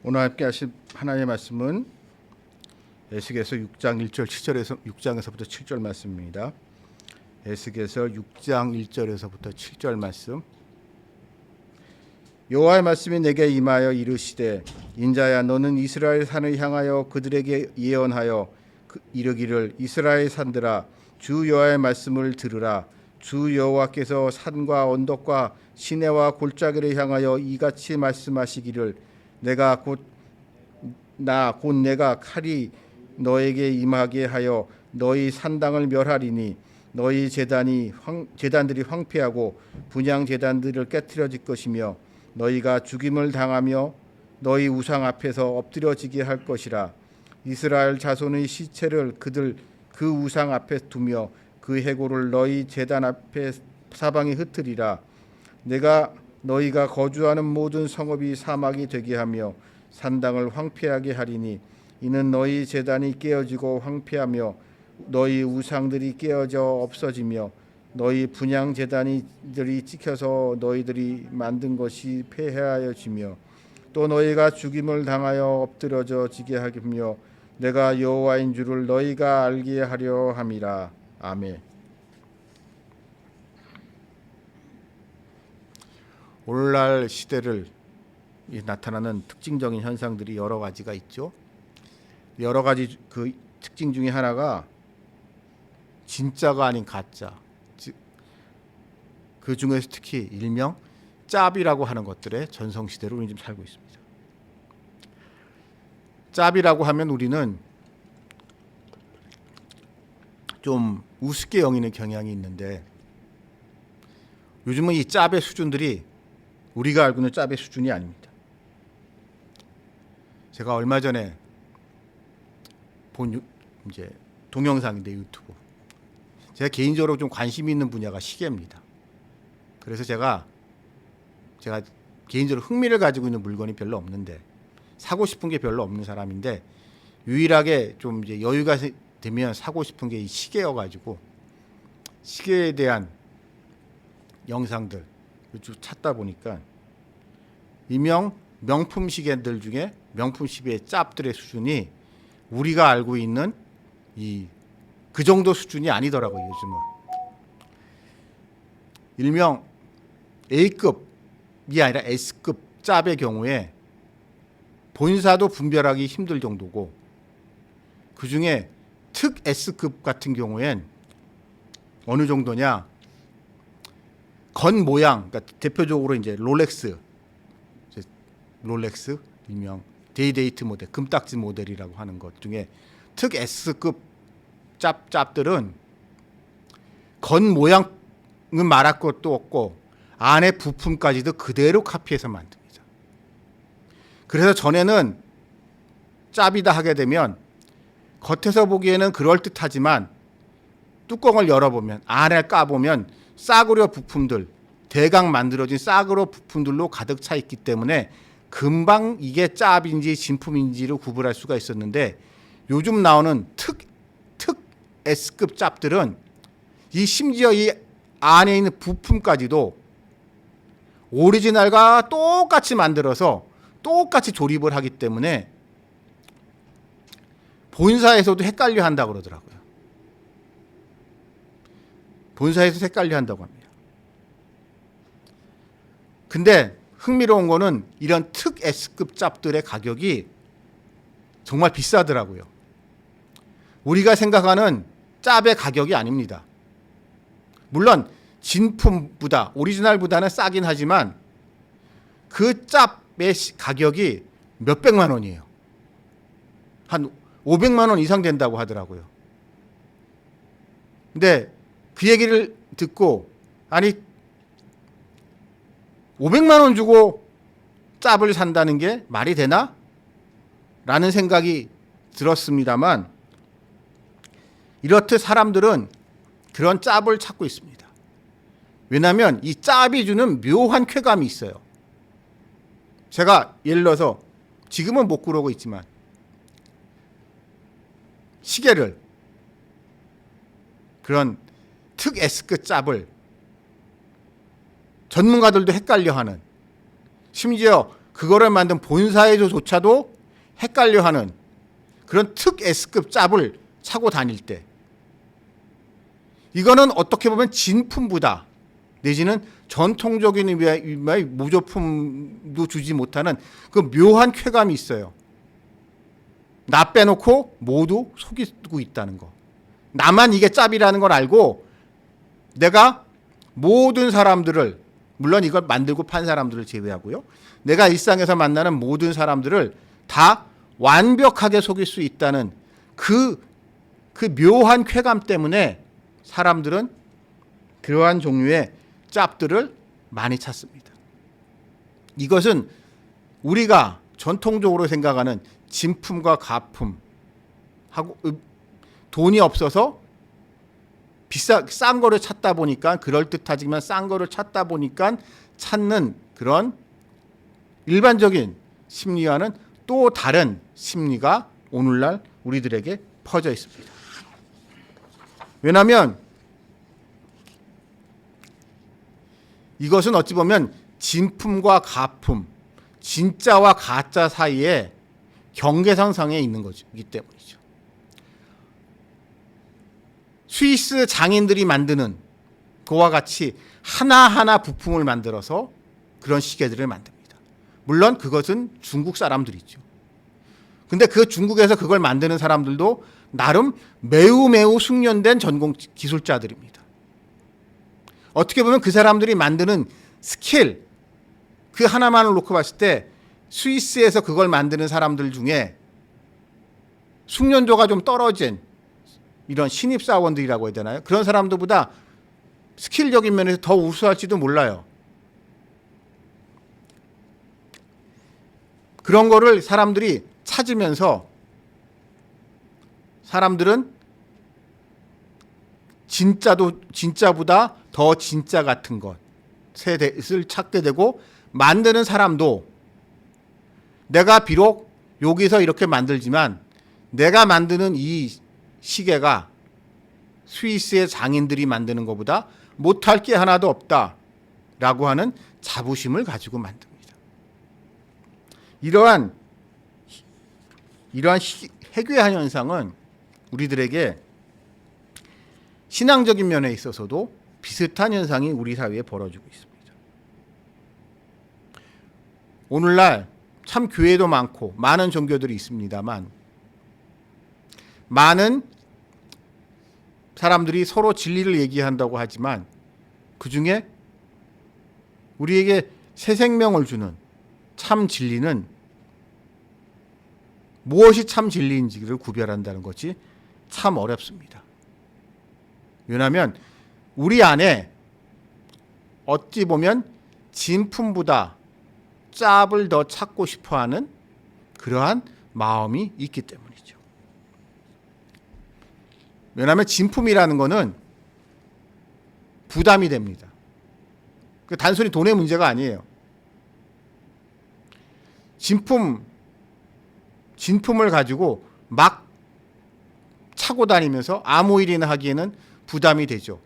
오늘 함께 하실 하나님의 말씀은 에스겔서 6장 1절 7절에서 6장에서부터 7절 말씀입니다. 에스겔서 6장 1절에서부터 7절 말씀. 여호와의 말씀이 내게 임하여 이르시되 인자야 너는 이스라엘 산을 향하여 그들에게 예언하여 이르기를 이스라엘 산들아 주 여호와의 말씀을 들으라. 주 여호와께서 산과 언덕과 시내와 골짜기를 향하여 이같이 말씀하시기를 곧 내가 칼이 너에게 임하게 하여 너희 산당을 멸하리니 너희 제단들이 황폐하고 분향 제단들을 깨트려질 것이며 너희가 죽임을 당하며 너희 우상 앞에서 엎드려지게 할 것이라. 이스라엘 자손의 시체를 그 우상 앞에 두며 그 해골을 너희 제단 앞에 사방에 흩으리라. 내가 너희가 거주하는 모든 성읍이 사막이 되게 하며 산당을 황폐하게 하리니 이는 너희 제단이 깨어지고 황폐하며 너희 우상들이 깨어져 없어지며 너희 분향 제단들이 찍혀서 너희들이 만든 것이 폐해하여지며 또 너희가 죽임을 당하여 엎드러져 지게 하며 내가 여호와인 줄을 너희가 알게 하려 함이라. 아멘. 오늘날 시대를 나타나는 특징적인 현상들이 여러 가지가 있죠. 여러 가지 그 특징 중에 하나가 진짜가 아닌 가짜. 그 중에서 특히 일명 짭이라고 하는 것들의 전성시대로 우리는 지금 살고 있습니다. 짭이라고 하면 우리는 좀 우습게 여기는 경향이 있는데 요즘은 이 짭의 수준들이 우리가 알고 있는 짭의 수준이 아닙니다. 제가 얼마 전에 본 이제 동영상인데 유튜브. 제가 개인적으로 좀 관심이 있는 분야가 시계입니다. 그래서 제가 개인적으로 흥미를 가지고 있는 물건이 별로 없는데 사고 싶은 게 별로 없는 사람인데 유일하게 좀 이제 여유가 되면 사고 싶은 게 이 시계여가지고 시계에 대한 영상들 쭉 찾다 보니까 일명 명품 시계들 중에 명품 시계의 짭들의 수준이 우리가 알고 있는 그 정도 수준이 아니더라고요. 요즘은 일명 A급이 아니라 S급 짭의 경우에 본사도 분별하기 힘들 정도고 그 중에 특 S급 같은 경우엔 어느 정도냐, 건 모양, 그러니까 대표적으로 이제 롤렉스 일명 데이데이트 모델, 금딱지 모델이라고 하는 것 중에 특 S급 짭들은 건 모양은 말할 것도 없고 안에 부품까지도 그대로 카피해서 만듭니다. 그래서 전에는 짭이다 하게 되면 겉에서 보기에는 그럴듯하지만 뚜껑을 열어보면 안에 까보면 싸구려 부품들, 대강 만들어진 싸구려 부품들로 가득 차 있기 때문에 금방 이게 짭인지 진품인지를 구분할 수가 있었는데 요즘 나오는 특 S급 짭들은 심지어 이 안에 있는 부품까지도 오리지널과 똑같이 만들어서 똑같이 조립을 하기 때문에 본사에서도 헷갈려 한다고 그러더라고요. 본사에서 헷갈려 한다고 합니다. 근데 흥미로운 거는 이런 특 S급 짭들의 가격이 정말 비싸더라고요. 우리가 생각하는 짭의 가격이 아닙니다. 물론 진품보다 오리지널보다는 싸긴 하지만 그 짭의 가격이 몇백만 원이에요. 한 500만 원 이상 된다고 하더라고요. 근데 그 얘기를 듣고 아니 500만 원 주고 짭을 산다는 게 말이 되나? 라는 생각이 들었습니다만 이렇듯 사람들은 그런 짭을 찾고 있습니다. 왜냐하면 이 짭이 주는 묘한 쾌감이 있어요. 제가 예를 들어서 지금은 못 그러고 있지만 시계를 그런 특 S급 짭을 전문가들도 헷갈려하는 심지어 그거를 만든 본사에서조차도 헷갈려하는 그런 특 S급 짭을 차고 다닐 때, 이거는 어떻게 보면 진품부다 내지는 전통적인 의미의 모조품도 주지 못하는 그 묘한 쾌감이 있어요. 나 빼놓고 모두 속이고 있다는 거. 나만 이게 짭이라는 걸 알고 내가 모든 사람들을, 물론 이걸 만들고 판 사람들을 제외하고요, 내가 일상에서 만나는 모든 사람들을 다 완벽하게 속일 수 있다는 그 묘한 쾌감 때문에 사람들은 그러한 종류의 짭들을 많이 찾습니다. 이것은 우리가 전통적으로 생각하는 진품과 가품 하고, 돈이 없어서 싼 거를 찾다 보니까, 그럴듯하지만 싼 거를 찾다 보니까 찾는 그런 일반적인 심리와는 또 다른 심리가 오늘날 우리들에게 퍼져 있습니다. 왜냐하면 이것은 어찌 보면 진품과 가품, 진짜와 가짜 사이에 경계선상에 있는 것이기 때문이죠. 스위스 장인들이 만드는 그와 같이 하나하나 부품을 만들어서 그런 시계들을 만듭니다. 물론 그것은 중국 사람들이죠. 근데 그 중국에서 그걸 만드는 사람들도 나름 매우 숙련된 전공 기술자들입니다. 어떻게 보면 그 사람들이 만드는 스킬, 그 하나만을 놓고 봤을 때 스위스에서 그걸 만드는 사람들 중에 숙련도가 좀 떨어진 이런 신입사원들이라고 해야 되나요? 그런 사람들보다 스킬적인 면에서 더 우수할지도 몰라요. 그런 거를 사람들이 찾으면서 사람들은 진짜보다 더 진짜 같은 것을 찾게 되고, 만드는 사람도 내가 비록 여기서 이렇게 만들지만 내가 만드는 이 시계가 스위스의 장인들이 만드는 것보다 못할 게 하나도 없다라고 하는 자부심을 가지고 만듭니다. 이러한 해괴한 현상은 우리들에게 신앙적인 면에 있어서도 비슷한 현상이 우리 사회에 벌어지고 있습니다. 오늘날 참 교회도 많고 많은 종교들이 있습니다만, 많은 사람들이 서로 진리를 얘기한다고 하지만 그 중에 우리에게 새 생명을 주는 참 진리는 무엇이 참 진리인지를 구별한다는 것이 참 어렵습니다. 왜냐하면 우리 안에 어찌 보면 진품보다 짭을 더 찾고 싶어하는 그러한 마음이 있기 때문이죠. 왜냐하면 진품이라는 것은 부담이 됩니다. 단순히 돈의 문제가 아니에요. 진품을 가지고 막 차고 다니면서 아무 일이나 하기에는 부담이 되죠.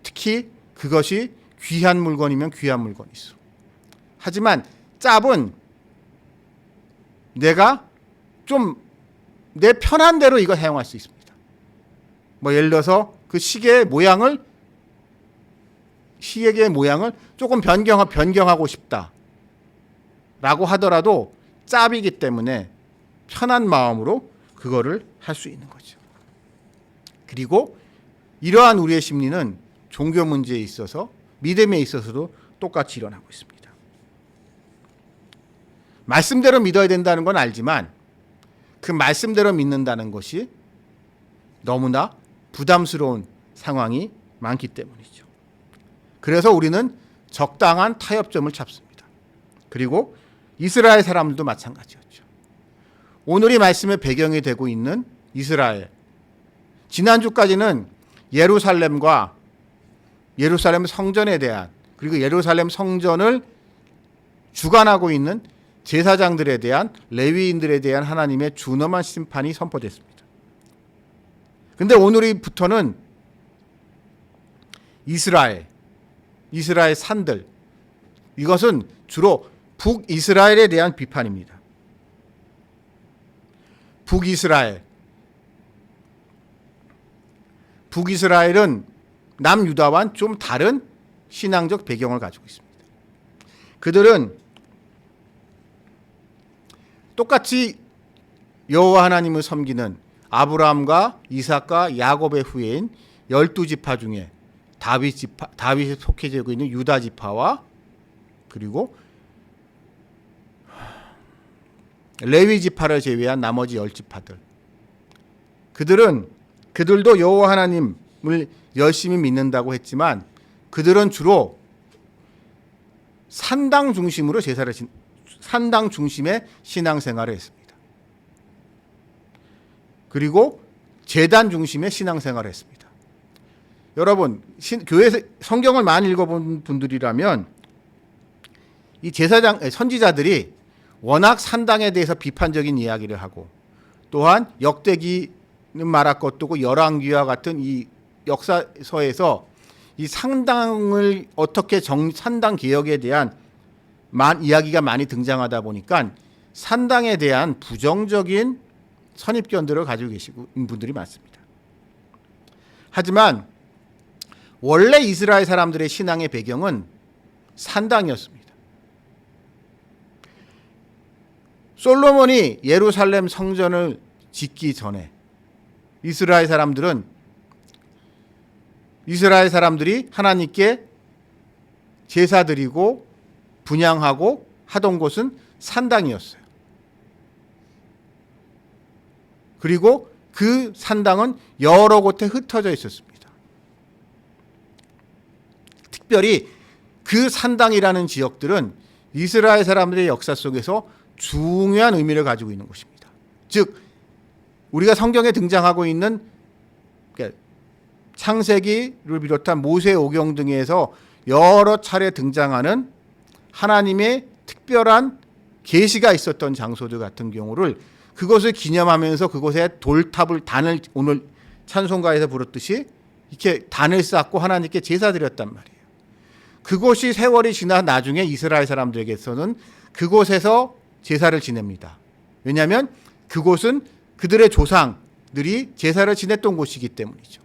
특히 그것이 귀한 물건이면 귀한 물건이 있어. 하지만 짭은 내가 좀 내 편한 대로 이거 사용할 수 있습니다. 예를 들어서 그 시계의 모양을 조금 변경하고 싶다라고 하더라도 짭이기 때문에 편한 마음으로 그거를 할 수 있는 거죠. 그리고 이러한 우리의 심리는 종교 문제에 있어서, 믿음에 있어서도 똑같이 일어나고 있습니다. 말씀대로 믿어야 된다는 건 알지만 그 말씀대로 믿는다는 것이 너무나 부담스러운 상황이 많기 때문이죠. 그래서 우리는 적당한 타협점을 찾습니다. 그리고 이스라엘 사람들도 마찬가지였죠. 오늘이 말씀의 배경이 되고 있는 이스라엘, 지난주까지는 예루살렘 성전에 대한, 그리고 예루살렘 성전을 주관하고 있는 제사장들에 대한, 레위인들에 대한 하나님의 준엄한 심판이 선포됐습니다. 근데 오늘부터는 이스라엘 산들, 이것은 주로 북이스라엘에 대한 비판입니다. 북이스라엘은 남유다와는 좀 다른 신앙적 배경을 가지고 있습니다. 그들은 똑같이 여호와 하나님을 섬기는 아브라함과 이삭과 야곱의 후예인 12지파 중에 다윗이 속해지고 있는 유다 지파와 그리고 레위 지파를 제외한 나머지 10지파들, 그들도 여호와 하나님을 열심히 믿는다고 했지만 그들은 주로 산당 중심의 신앙생활을 했습니다. 그리고 제단 중심의 신앙생활을 했습니다. 여러분, 교회에서 성경을 많이 읽어본 분들이라면 이 선지자들이 워낙 산당에 대해서 비판적인 이야기를 하고 또한 역대기는 말할 것도 없고 열왕기와 같은 이 역사서에서 이 산당을 어떻게 산당 개혁에 대한 이야기가 많이 등장하다 보니까 산당에 대한 부정적인 선입견들을 가지고 계시는 분들이 많습니다. 하지만 원래 이스라엘 사람들의 신앙의 배경은 산당이었습니다. 솔로몬이 예루살렘 성전을 짓기 전에 이스라엘 사람들이 하나님께 제사 드리고 분향하고 하던 곳은 산당이었어요. 그리고 그 산당은 여러 곳에 흩어져 있었습니다. 특별히 그 산당이라는 지역들은 이스라엘 사람들의 역사 속에서 중요한 의미를 가지고 있는 것입니다. 즉 우리가 성경에 등장하고 있는 창세기를 비롯한 모세오경 등에서 여러 차례 등장하는 하나님의 특별한 계시가 있었던 장소들 같은 경우를 그것을 기념하면서 그곳에 단을 오늘 찬송가에서 부르듯이 이렇게 단을 쌓고 하나님께 제사 드렸단 말이에요. 그곳이 세월이 지나 나중에 이스라엘 사람들에게서는 그곳에서 제사를 지냅니다. 왜냐하면 그곳은 그들의 조상들이 제사를 지냈던 곳이기 때문이죠.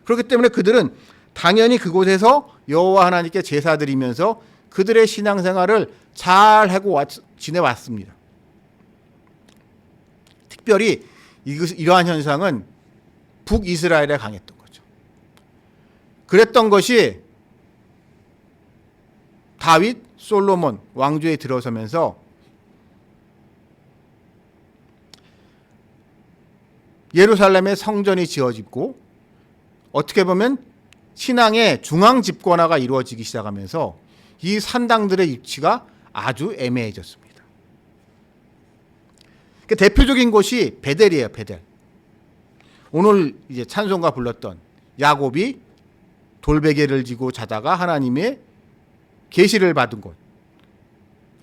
그렇기 때문에 그들은 당연히 그곳에서 여호와 하나님께 제사 드리면서 그들의 신앙생활을 잘 하고 지내왔습니다. 특별히 이러한 현상은 북이스라엘에 강했던 거죠. 그랬던 것이 다윗, 솔로몬 왕조에 들어서면서 예루살렘에 성전이 지어지고 어떻게 보면 신앙의 중앙 집권화가 이루어지기 시작하면서 이 산당들의 위치가 아주 애매해졌습니다. 그 대표적인 곳이 베델이에요. 베델. 오늘 이제 찬송가 불렀던 야곱이 돌베개를 지고 자다가 하나님의 계시를 받은 곳.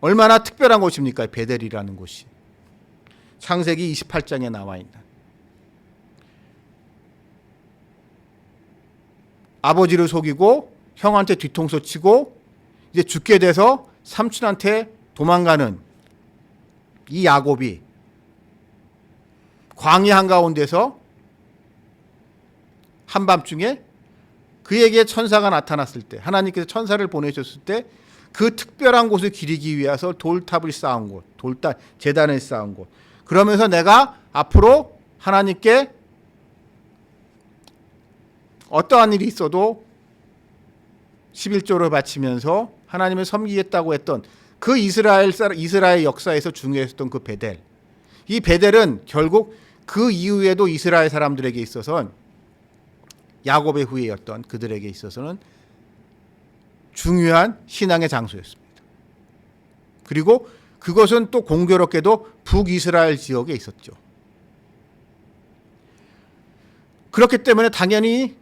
얼마나 특별한 곳입니까? 베델이라는 곳이. 창세기 28장에 나와 있는. 아버지를 속이고 형한테 뒤통수 치고 이제 죽게 돼서 삼촌한테 도망가는 이 야곱이 광야 한가운데서 한밤중에 그에게 천사가 나타났을 때, 하나님께서 천사를 보내셨을 때 그 특별한 곳을 기리기 위해서 돌탑을 쌓은 곳, 제단을 쌓은 곳. 그러면서 내가 앞으로 하나님께 어떠한 일이 있어도 11조를 바치면서 하나님을 섬기겠다고 했던 그 이스라엘 역사에서 중요했던 그 베델. 이 베델은 결국 그 이후에도 이스라엘 사람들에게 있어서는 야곱의 후예였던 그들에게 있어서는 중요한 신앙의 장소였습니다. 그리고 그것은 또 공교롭게도 북이스라엘 지역에 있었죠. 그렇기 때문에 당연히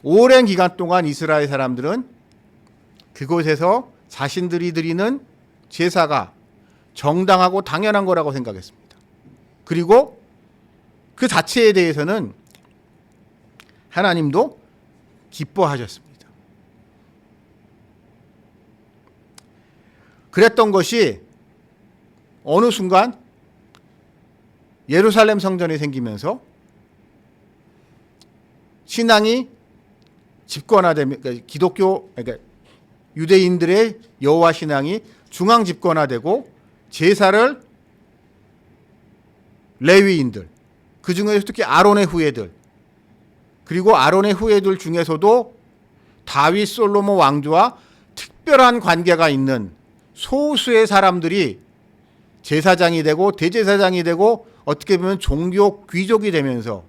오랜 기간 동안 이스라엘 사람들은 그곳에서 자신들이 드리는 제사가 정당하고 당연한 거라고 생각했습니다. 그리고 그 자체에 대해서는 하나님도 기뻐하셨습니다. 그랬던 것이 어느 순간 예루살렘 성전이 생기면서 신앙이 집권화되면, 그러니까 기독교, 그러니까 유대인들의 여호와 신앙이 중앙 집권화되고 제사를 레위인들, 그 중에서 특히 아론의 후예들, 그리고 아론의 후예들 중에서도 다윗 솔로몬 왕조와 특별한 관계가 있는 소수의 사람들이 제사장이 되고 대제사장이 되고 어떻게 보면 종교 귀족이 되면서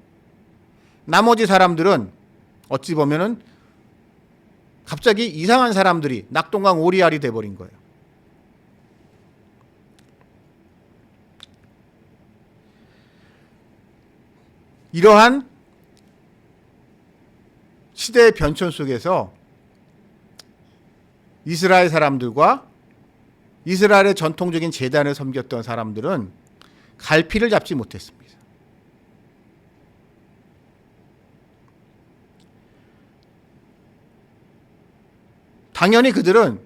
나머지 사람들은 어찌 보면은 갑자기 이상한 사람들이 낙동강 오리알이 돼버린 거예요. 이러한 시대의 변천 속에서 이스라엘 사람들과 이스라엘의 전통적인 제단을 섬겼던 사람들은 갈피를 잡지 못했습니다. 당연히 그들은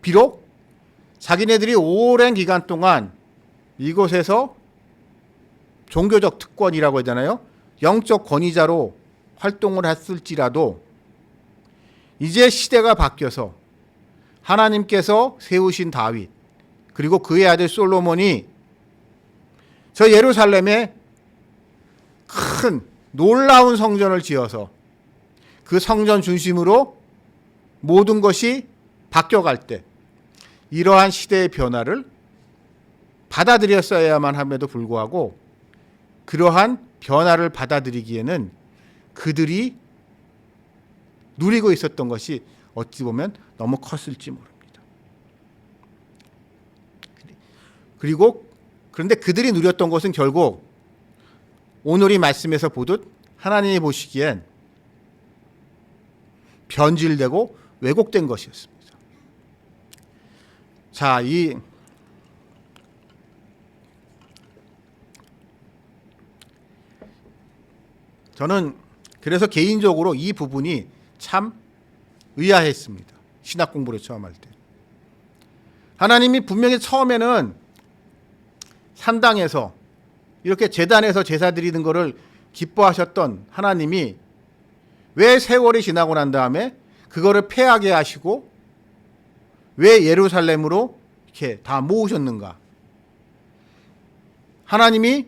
비록 자기네들이 오랜 기간 동안 이곳에서 종교적 특권이라고 하잖아요. 영적 권위자로 활동을 했을지라도 이제 시대가 바뀌어서 하나님께서 세우신 다윗 그리고 그의 아들 솔로몬이 저 예루살렘에 큰 놀라운 성전을 지어서 그 성전 중심으로 모든 것이 바뀌어갈 때 이러한 시대의 변화를 받아들였어야만 함에도 불구하고 그러한 변화를 받아들이기에는 그들이 누리고 있었던 것이 어찌 보면 너무 컸을지 모릅니다. 그리고 그런데 그들이 누렸던 것은 결국 오늘 이 말씀에서 보듯 하나님이 보시기엔 변질되고 왜곡된 것이었습니다. 자, 저는 그래서 개인적으로 이 부분이 참 의아했습니다. 신학 공부를 처음 할 때. 하나님이 분명히 처음에는 산당에서 이렇게 제단에서 제사 드리는 것을 기뻐하셨던 하나님이 왜 세월이 지나고 난 다음에 그거를 폐하게 하시고 왜 예루살렘으로 이렇게 다 모으셨는가? 하나님이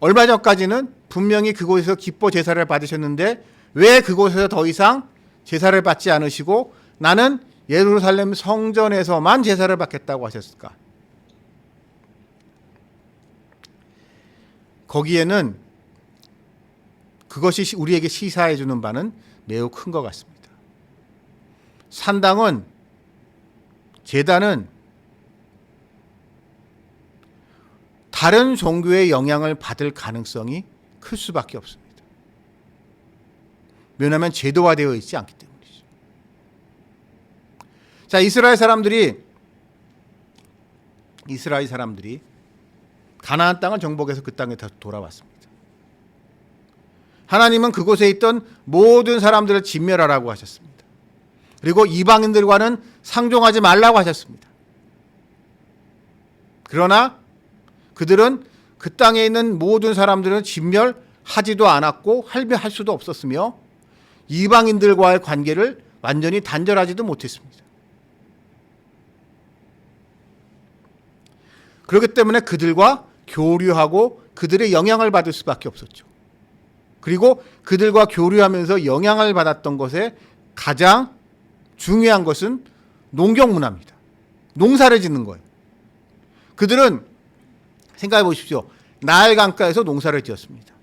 얼마 전까지는 분명히 그곳에서 기뻐 제사를 받으셨는데 왜 그곳에서 더 이상 제사를 받지 않으시고 나는 예루살렘 성전에서만 제사를 받겠다고 하셨을까? 거기에는 그것이 우리에게 시사해 주는 바는 매우 큰 것 같습니다. 산당은, 제단은 다른 종교의 영향을 받을 가능성이 클 수밖에 없습니다. 왜냐하면 제도화되어 있지 않기 때문이죠. 자, 이스라엘 사람들이 가나안 땅을 정복해서 그 땅에 다시 돌아왔습니다. 하나님은 그곳에 있던 모든 사람들을 진멸하라고 하셨습니다. 그리고 이방인들과는 상종하지 말라고 하셨습니다. 그러나 그들은 그 땅에 있는 모든 사람들은 진멸하지도 않았고 할 수도 없었으며 이방인들과의 관계를 완전히 단절하지도 못했습니다. 그렇기 때문에 그들과 교류하고 그들의 영향을 받을 수밖에 없었죠. 그리고 그들과 교류하면서 영향을 받았던 것에 가장 중요한 것은 농경 문화입니다. 농사를 짓는 거예요. 그들은 생각해 보십시오. 나일 강가에서 농사를 지었습니다.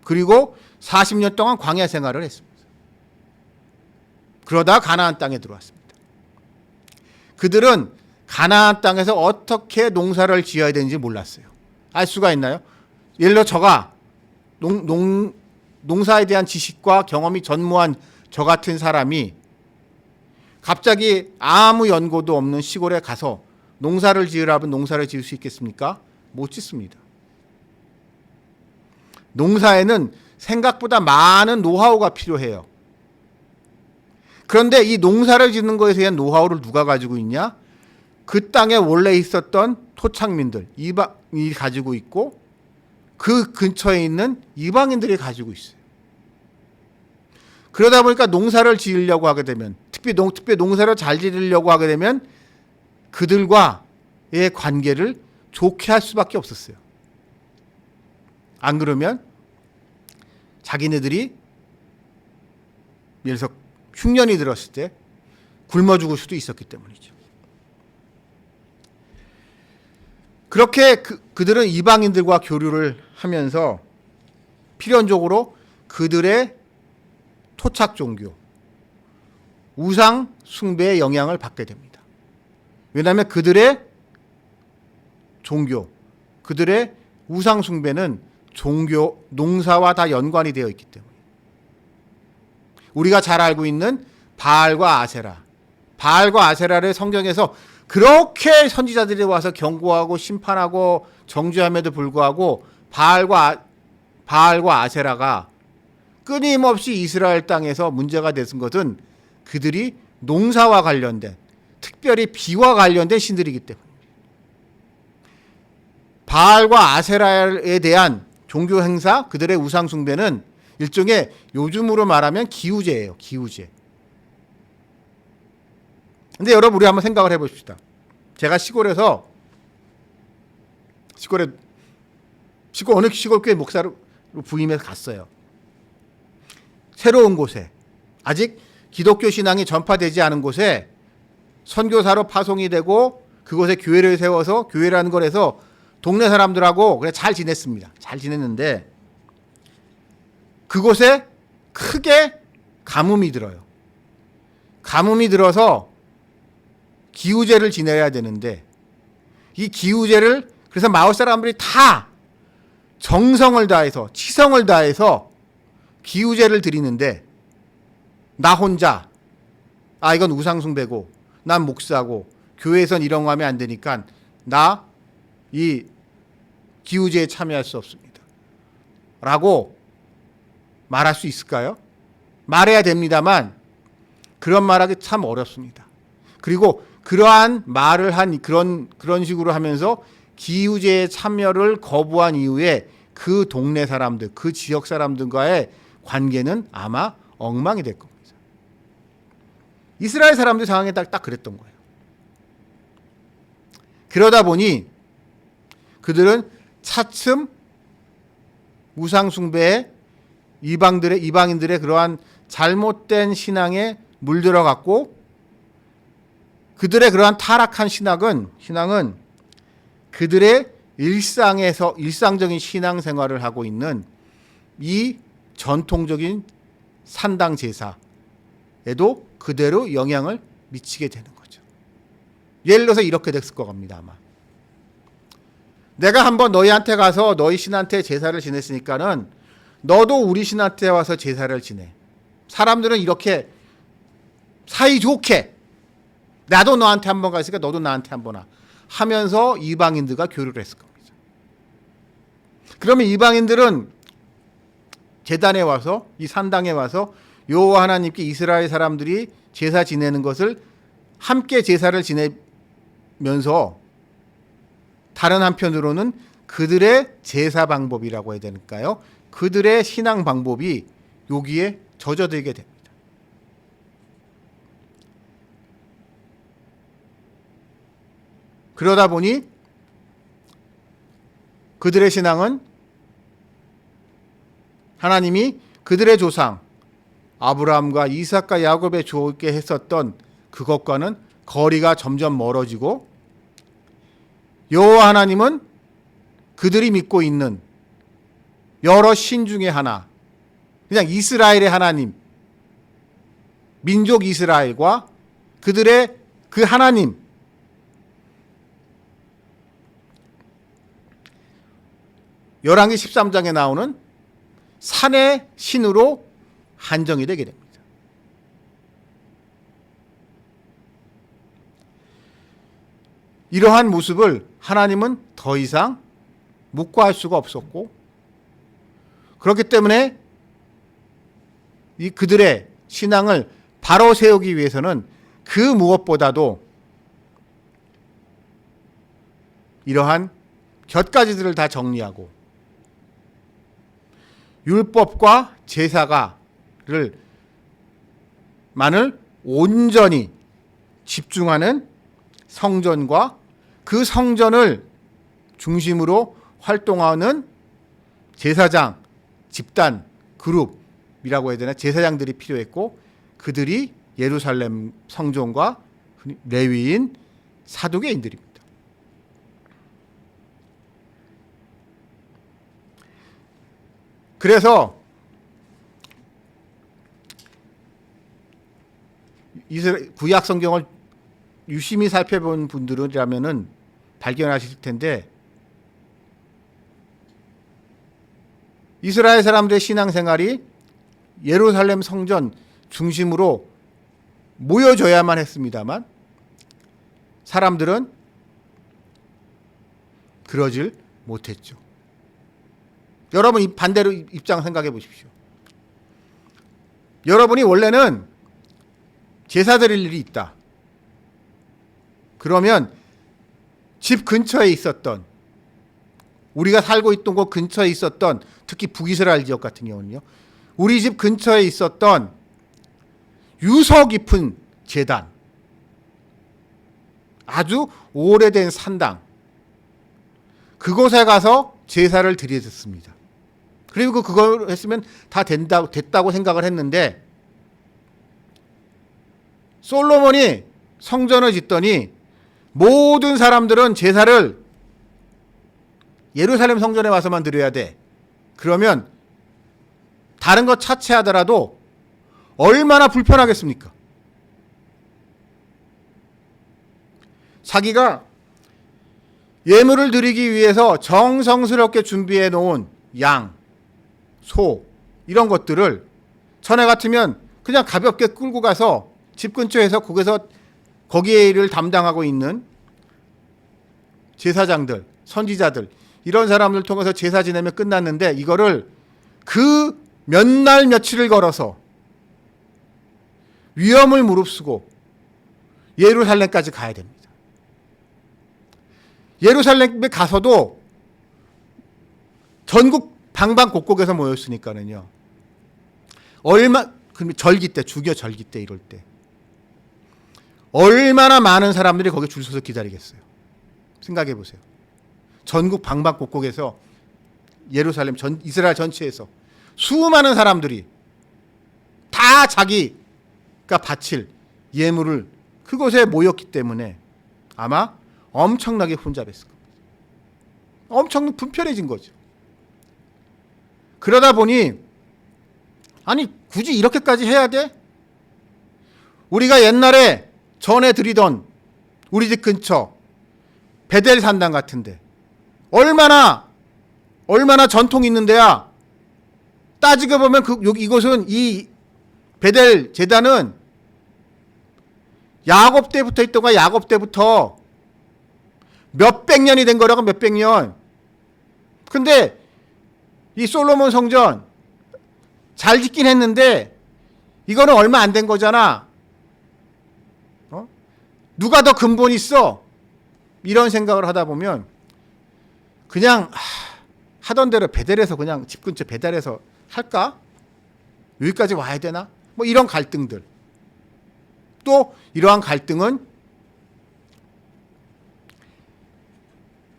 그리고 40년 동안 광야 생활을 했습니다. 그러다 가나안 땅에 들어왔습니다. 그들은 가나안 땅에서 어떻게 농사를 지어야 되는지 몰랐어요. 알 수가 있나요? 예를 들어 저가 농사에 대한 지식과 경험이 전무한 저 같은 사람이 갑자기 아무 연고도 없는 시골에 가서 농사를 지으라면 농사를 지을 수 있겠습니까? 못 짓습니다. 농사에는 생각보다 많은 노하우가 필요해요. 그런데 이 농사를 짓는 것에 대한 노하우를 누가 가지고 있냐? 그 땅에 원래 있었던 토착민들, 이방이 가지고 있고 그 근처에 있는 이방인들이 가지고 있어요. 그러다 보니까 농사를 지으려고 하게 되면, 특히 농사를 잘 지으려고 하게 되면 그들과의 관계를 좋게 할 수밖에 없었어요. 안 그러면 자기네들이 예를 들어서 흉년이 들었을 때 굶어 죽을 수도 있었기 때문이죠. 그렇게 그들은 이방인들과 교류를 하면서 필연적으로 그들의 토착 종교, 우상 숭배의 영향을 받게 됩니다. 왜냐하면 그들의 종교, 그들의 우상 숭배는 종교, 농사와 다 연관이 되어 있기 때문에. 우리가 잘 알고 있는 바알과 아세라. 바알과 아세라를 성경에서 그렇게 선지자들이 와서 경고하고 심판하고 정죄함에도 불구하고 바알과 아세라가 끊임없이 이스라엘 땅에서 문제가 되는 것은 그들이 농사와 관련된, 특별히 비와 관련된 신들이기 때문입니다. 바알과 아세라에 대한 종교 행사, 그들의 우상 숭배는 일종의 요즘으로 말하면 기우제예요. 기우제. 근데 여러분, 우리 한번 생각을 해봅시다. 제가 시골 어느 시골교회 목사로 부임해서 갔어요. 새로운 곳에, 아직 기독교 신앙이 전파되지 않은 곳에 선교사로 파송이 되고 그곳에 교회를 세워서 교회라는 걸 해서 동네 사람들하고 그냥 잘 지냈습니다. 잘 지냈는데 그곳에 크게 가뭄이 들어요. 가뭄이 들어서 기우제를 지내야 되는데 이 기우제를 그래서 마을 사람들이 다 정성을 다해서 치성을 다해서 기우제를 드리는데 나 혼자 이건 우상숭배고 난 목사고 교회에선 이런 거 하면 안 되니까 나 이 기우제에 참여할 수 없습니다 라고 말할 수 있을까요? 말해야 됩니다만 그런 말하기 참 어렵습니다. 그리고 그러한 말을 한 그런 식으로 하면서 기우제에 참여를 거부한 이후에 그 동네 사람들, 그 지역 사람들과의 관계는 아마 엉망이 될 겁니다. 이스라엘 사람들 상황에 딱 그랬던 거예요. 그러다 보니 그들은 차츰 우상숭배에 이방인들의 그러한 잘못된 신앙에 물들어갔고 그들의 그러한 타락한 신앙은 그들의 일상적인 신앙생활을 하고 있는 이 전통적인 산당 제사에도 그대로 영향을 미치게 되는 거죠. 예를 들어서 이렇게 됐을 것 같습니다. 아마 내가 한번 너희한테 가서 너희 신한테 제사를 지냈으니까는 너도 우리 신한테 와서 제사를 지내. 사람들은 이렇게 사이좋게 나도 너한테 한번 갔으니까 너도 나한테 한번 와 하면서 이방인들과 교류를 했을 겁니다. 그러면 이방인들은 제단에 와서 이 산당에 와서 여호와 하나님께 이스라엘 사람들이 제사 지내는 것을 함께 제사를 지내면서 다른 한편으로는 그들의 제사 방법이라고 해야 되니까요. 그들의 신앙 방법이 여기에 젖어들게 됩니다. 그러다 보니 그들의 신앙은 하나님이 그들의 조상 아브라함과 이삭과 야곱에 주게 했었던 그것과는 거리가 점점 멀어지고 여호와 하나님은 그들이 믿고 있는 여러 신 중에 하나, 그냥 이스라엘의 하나님, 민족 이스라엘과 그들의 그 하나님, 열왕기 13장에 나오는 산의 신으로 한정이 되게 됩니다. 이러한 모습을 하나님은 더 이상 묵과할 수가 없었고 그렇기 때문에 이 그들의 신앙을 바로 세우기 위해서는 그 무엇보다도 이러한 곁가지들을 다 정리하고 율법과 제사가를 만을 온전히 집중하는 성전과 그 성전을 중심으로 활동하는 제사장, 집단, 그룹이라고 해야 되나, 제사장들이 필요했고, 그들이 예루살렘 성전과 레위인, 사두개인들입니다. 그래서 구약 성경을 유심히 살펴본 분들이라면은 발견하실 텐데, 이스라엘 사람들의 신앙생활이 예루살렘 성전 중심으로 모여져야만 했습니다만 사람들은 그러질 못했죠. 여러분 반대로 입장 생각해 보십시오. 여러분이 원래는 제사 드릴 일이 있다. 그러면 집 근처에 있었던, 우리가 살고 있던 곳 근처에 있었던, 특히 북이스라엘 지역 같은 경우는요, 우리 집 근처에 있었던 유서 깊은 제단, 아주 오래된 산당, 그곳에 가서 제사를 드렸습니다. 그리고 그걸 했으면 다 됐다고 생각을 했는데, 솔로몬이 성전을 짓더니 모든 사람들은 제사를 예루살렘 성전에 와서만 드려야 돼. 그러면 다른 것 차치하더라도 얼마나 불편하겠습니까? 자기가 예물을 드리기 위해서 정성스럽게 준비해 놓은 양, 소, 이런 것들을 전에 같으면 그냥 가볍게 끌고 가서 집 근처에서 거기에 일을 담당하고 있는 제사장들, 선지자들, 이런 사람들 통해서 제사 지내면 끝났는데, 이거를 그 몇 날 며칠을 걸어서 위험을 무릅쓰고 예루살렘까지 가야 됩니다. 예루살렘에 가서도 전국 방방곡곡에서 모였으니까는요, 절기 때, 주교 절기 때, 이럴 때 얼마나 많은 사람들이 거기 줄 서서 기다리겠어요. 생각해 보세요. 전국 방방곡곡에서, 예루살렘 이스라엘 전체에서 수많은 사람들이 다 자기가 바칠 예물을 그곳에 모였기 때문에 아마 엄청나게 혼잡했을 겁니다. 엄청 불편해진 거죠. 그러다 보니, 아니 굳이 이렇게까지 해야 돼? 우리가 옛날에 전에 드리던 우리 집 근처 베델 산당 같은데 얼마나 전통이 있는 데야. 따지고 보면 이곳은, 이 베델 제단은 야곱 때부터 있던 거야. 야곱 때부터 몇백 년이 된 거라고, 몇백 년. 근데 이 솔로몬 성전 잘 짓긴 했는데 이거는 얼마 안 된 거잖아. 누가 더 근본 있어? 이런 생각을 하다 보면 그냥 하던 대로 베델에서, 그냥 집 근처 베델에서 할까? 여기까지 와야 되나? 뭐 이런 갈등들. 또 이러한 갈등은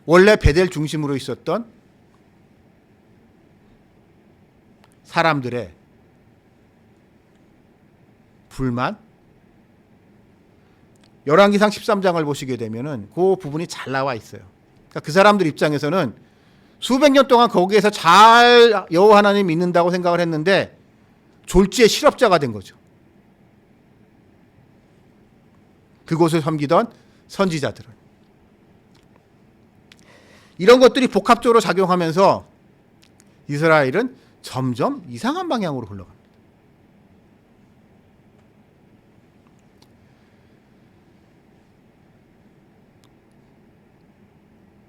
원래 베델 중심으로 있었던 사람들의 불만, 열왕기상 13장을 보시게 되면은 그 부분이 잘 나와 있어요. 그러니까 그 사람들 입장에서는 수백 년 동안 거기에서 잘 여호와 하나님 믿는다고 생각을 했는데 졸지의 실업자가 된 거죠. 그곳을 섬기던 선지자들은. 이런 것들이 복합적으로 작용하면서 이스라엘은 점점 이상한 방향으로 흘러갑니다.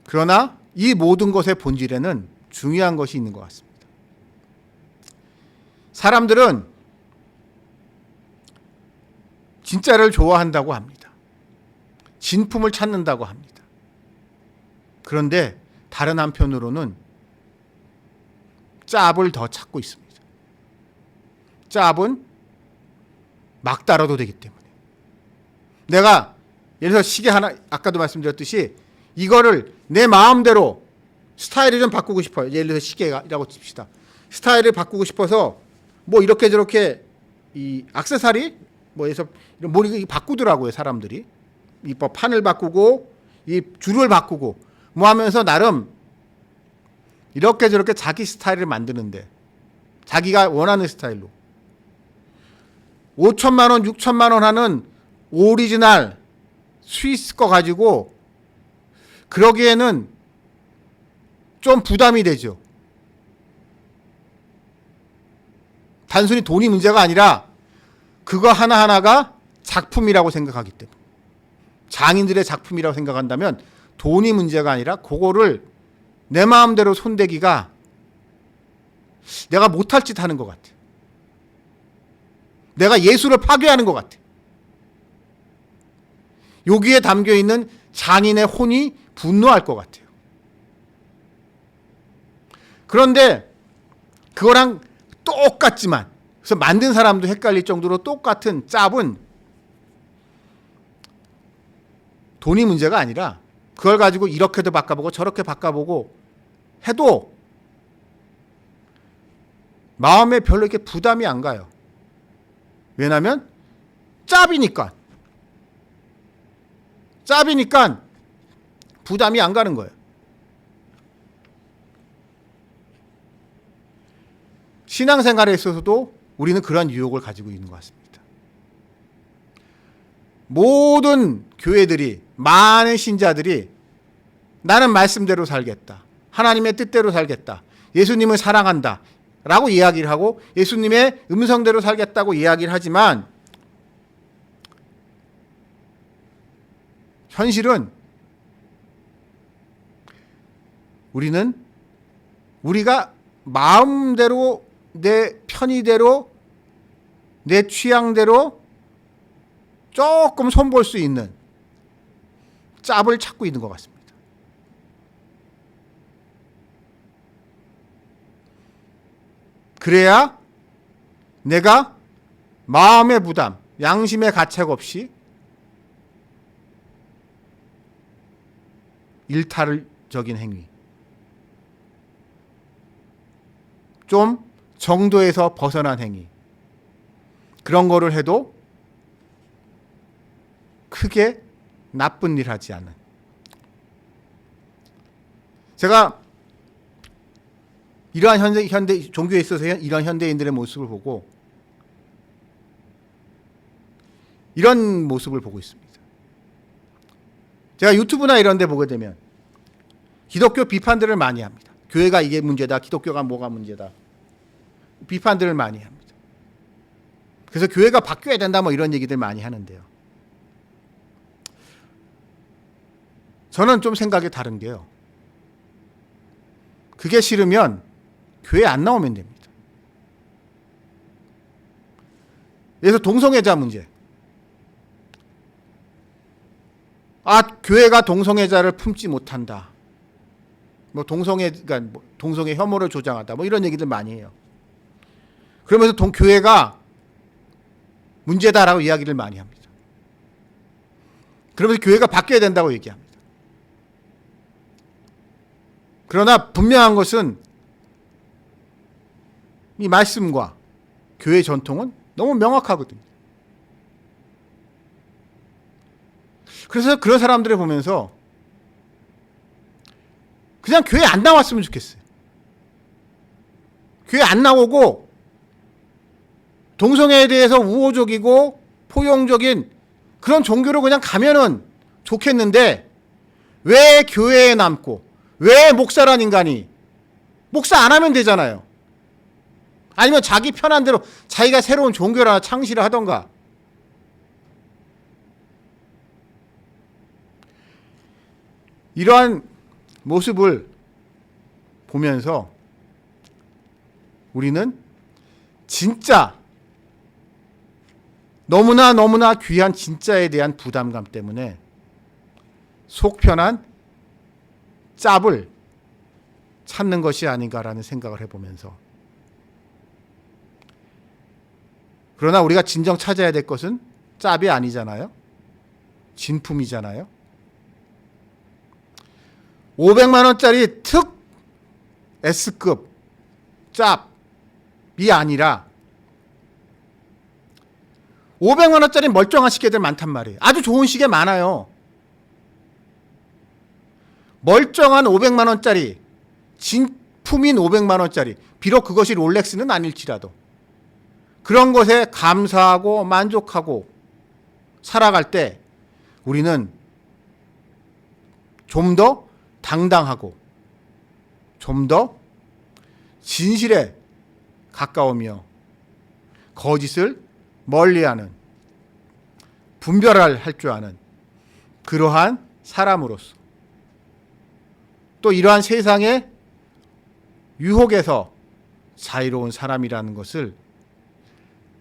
그러나 이 모든 것의 본질에는 중요한 것이 있는 것 같습니다. 사람들은 진짜를 좋아한다고 합니다. 진품을 찾는다고 합니다. 그런데 다른 한편으로는 짭을 더 찾고 있습니다. 짭은 막 달아도 되기 때문에. 내가 예를 들어 시계 하나, 아까도 말씀드렸듯이 이거를 내 마음대로 스타일을 좀 바꾸고 싶어요. 예를 들어 시계라고 칩시다. 스타일을 바꾸고 싶어서 뭐 이렇게 저렇게 이 액세서리 뭐해서 뭐 이거 바꾸더라고요, 사람들이. 이 뭐 판을 바꾸고 이 줄을 바꾸고 뭐 하면서 나름 이렇게 저렇게 자기 스타일을 만드는데, 자기가 원하는 스타일로 5천만 원, 6천만 원 하는 오리지널 스위스 거 가지고 그러기에는 좀 부담이 되죠. 단순히 돈이 문제가 아니라 그거 하나하나가 작품이라고 생각하기 때문에, 장인들의 작품이라고 생각한다면 돈이 문제가 아니라 그거를 내 마음대로 손대기가 내가 못할 짓 하는 것 같아. 내가 예술을 파괴하는 것 같아. 여기에 담겨있는 장인의 혼이 분노할 것 같아요. 그런데 그거랑 똑같지만, 그래서 만든 사람도 헷갈릴 정도로 똑같은 짭은 돈이 문제가 아니라 그걸 가지고 이렇게도 바꿔보고 저렇게 바꿔보고 해도 마음에 별로 이렇게 부담이 안 가요. 왜냐하면 짭이니까 부담이 안 가는 거예요. 신앙생활에 있어서도 우리는 그런 유혹을 가지고 있는 것 같습니다. 모든 교회들이, 많은 신자들이 나는 말씀대로 살겠다, 하나님의 뜻대로 살겠다, 예수님을 사랑한다 라고 이야기를 하고 예수님의 음성대로 살겠다고 이야기를 하지만, 현실은 우리는 우리가 마음대로, 내 편의대로, 내 취향대로 조금 손볼 수 있는 짭을 찾고 있는 것 같습니다. 그래야 내가 마음의 부담, 양심의 가책 없이 일탈적인 행위, 좀 정도에서 벗어난 행위, 그런 거를 해도 크게 나쁜 일 하지 않은. 제가 이러한 현대 종교에 있어서 이런 현대인들의 모습을 보고 이런 모습을 보고 있습니다. 제가 유튜브나 이런 데 보게 되면 기독교 비판들을 많이 합니다. 교회가 이게 문제다, 기독교가 뭐가 문제다, 비판들을 많이 합니다. 그래서 교회가 바뀌어야 된다 뭐 이런 얘기들 많이 하는데요. 저는 좀 생각이 다른 게요. 그게 싫으면 교회 안 나오면 됩니다. 그래서 동성애자 문제. 교회가 동성애자를 품지 못한다, 뭐 동성애 혐오를 조장하다, 뭐 이런 얘기들 많이 해요. 그러면서 교회가 문제다라고 이야기를 많이 합니다. 그러면서 교회가 바뀌어야 된다고 얘기합니다. 그러나 분명한 것은 이 말씀과 교회 전통은 너무 명확하거든요. 그래서 그런 사람들을 보면서 그냥 교회 안 나왔으면 좋겠어요. 교회 안 나오고 동성애에 대해서 우호적이고 포용적인 그런 종교로 그냥 가면은 좋겠는데, 왜 교회에 남고, 왜 목사란 인간이 목사 안 하면 되잖아요. 아니면 자기 편한 대로 자기가 새로운 종교를 하나 창시를 하던가. 이러한 모습을 보면서 우리는 진짜 너무나 귀한 진짜에 대한 부담감 때문에 속 편한 짭을 찾는 것이 아닌가라는 생각을 해보면서, 그러나 우리가 진정 찾아야 될 것은 짭이 아니잖아요. 진품이잖아요. 500만 원짜리 특 S급 짭이 아니라 500만 원짜리 멀쩡한 시계들 많단 말이에요. 아주 좋은 시계 많아요. 멀쩡한 500만 원짜리, 진품인 500만 원짜리, 비록 그것이 롤렉스는 아닐지라도 그런 것에 감사하고 만족하고 살아갈 때 우리는 좀 더 당당하고 좀 더 진실에 가까우며 거짓을 멀리하는, 분별할 줄 아는 그러한 사람으로서, 또 이러한 세상의 유혹에서 자유로운 사람이라는 것을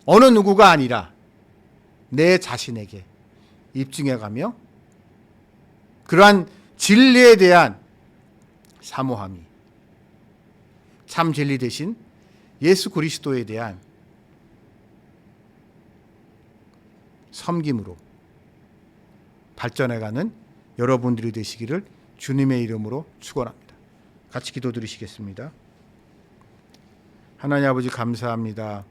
어느 누구가 아니라 내 자신에게 입증해가며 그러한 진리에 대한 사모함이 참 진리 되신 예수 그리스도에 대한 섬김으로 발전해가는 여러분들이 되시기를 주님의 이름으로 축원합니다. 같이 기도드리시겠습니다. 하나님 아버지 감사합니다.